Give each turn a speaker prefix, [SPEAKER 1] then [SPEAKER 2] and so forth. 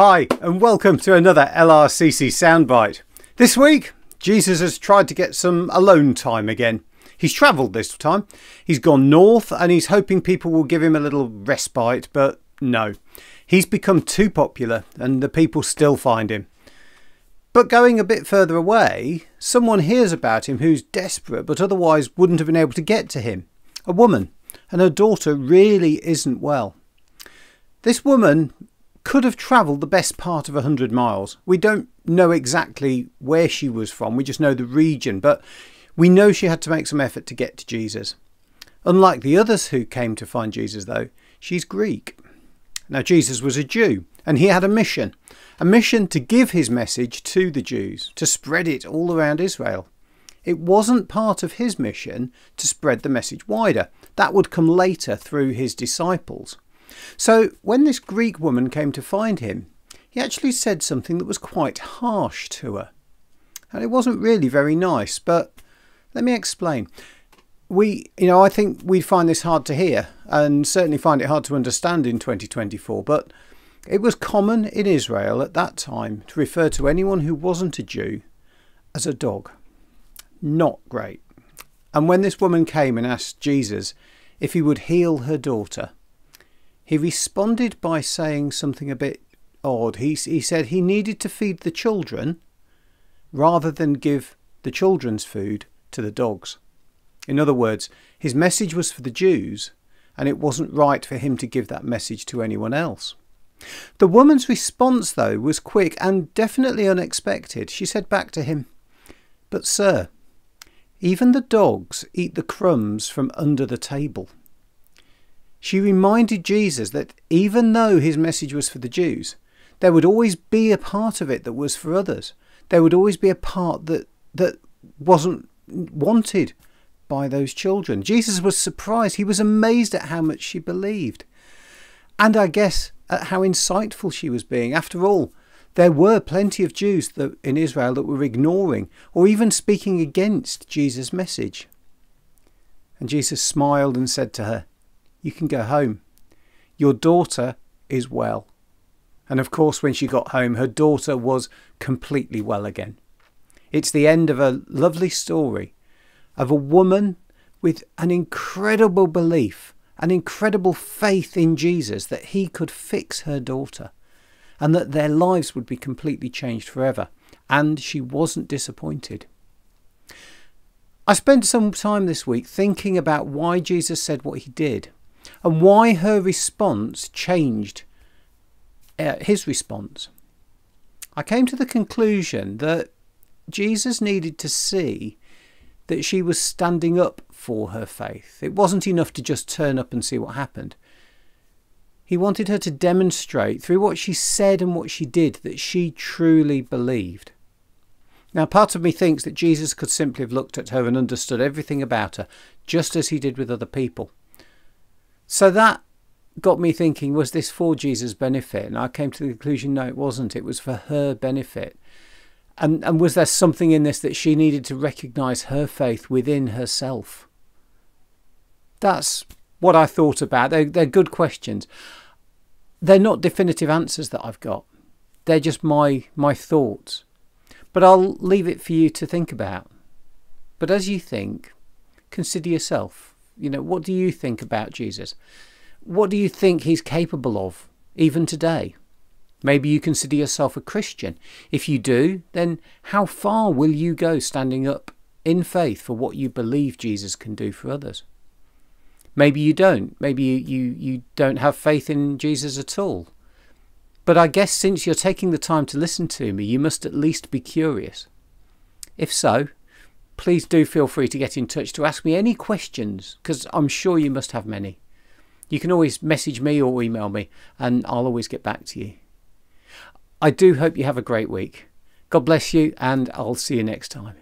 [SPEAKER 1] Hi and welcome to another LRCC Soundbite. This week Jesus has tried to get some alone time again. He's travelled this time. He's gone north and he's hoping people will give him a little respite, but no. He's become too popular and the people still find him. But going a bit further away, someone hears about him who's desperate but otherwise wouldn't have been able to get to him. A woman, and her daughter really isn't well. This woman could have travelled the best part of 100 miles. We don't know exactly where she was from, we just know the region, but we know she had to make some effort to get to Jesus. Unlike the others who came to find Jesus though, she's Greek. Now Jesus was a Jew and he had a mission to give his message to the Jews, to spread it all around Israel. It wasn't part of his mission to spread the message wider. That would come later through his disciples. So when this Greek woman came to find him, he actually said something that was quite harsh to her. And it wasn't really very nice, but let me explain. I think we find this hard to hear and certainly find it hard to understand in 2024, but it was common in Israel at that time to refer to anyone who wasn't a Jew as a dog. Not great. And when this woman came and asked Jesus if he would heal her daughter, he responded by saying something a bit odd. He said he needed to feed the children rather than give the children's food to the dogs. In other words, his message was for the Jews and it wasn't right for him to give that message to anyone else. The woman's response, though, was quick and definitely unexpected. She said back to him, "But sir, even the dogs eat the crumbs from under the table." She reminded Jesus that even though his message was for the Jews, there would always be a part of it that was for others. There would always be a part that wasn't wanted by those children. Jesus was surprised. He was amazed at how much she believed. And I guess at how insightful she was being. After all, there were plenty of Jews in Israel that were ignoring or even speaking against Jesus' message. And Jesus smiled and said to her, "You can go home. Your daughter is well." And of course, when she got home, her daughter was completely well again. It's the end of a lovely story of a woman with an incredible belief, an incredible faith in Jesus that he could fix her daughter and that their lives would be completely changed forever. And she wasn't disappointed. I spent some time this week thinking about why Jesus said what he did and why her response changed his response. I came to the conclusion that Jesus needed to see that she was standing up for her faith. It wasn't enough to just turn up and see what happened. He wanted her to demonstrate through what she said and what she did that she truly believed. Now, part of me thinks that Jesus could simply have looked at her and understood everything about her, just as he did with other people. So that got me thinking, was this for Jesus' benefit? And I came to the conclusion, no, it wasn't. It was for her benefit. And was there something in this that she needed to recognise her faith within herself? That's what I thought about. They're good questions. They're not definitive answers that I've got. They're just my thoughts. But I'll leave it for you to think about. But as you think, consider yourself. What do you think about Jesus? What do you think he's capable of, even today? Maybe you consider yourself a Christian. If you do, then how far will you go standing up in faith for what you believe Jesus can do for others? Maybe you don't. Maybe you don't have faith in Jesus at all. But I guess since you're taking the time to listen to me, you must at least be curious. If so, please do feel free to get in touch to ask me any questions, because I'm sure you must have many. You can always message me or email me, and I'll always get back to you. I do hope you have a great week. God bless you, and I'll see you next time.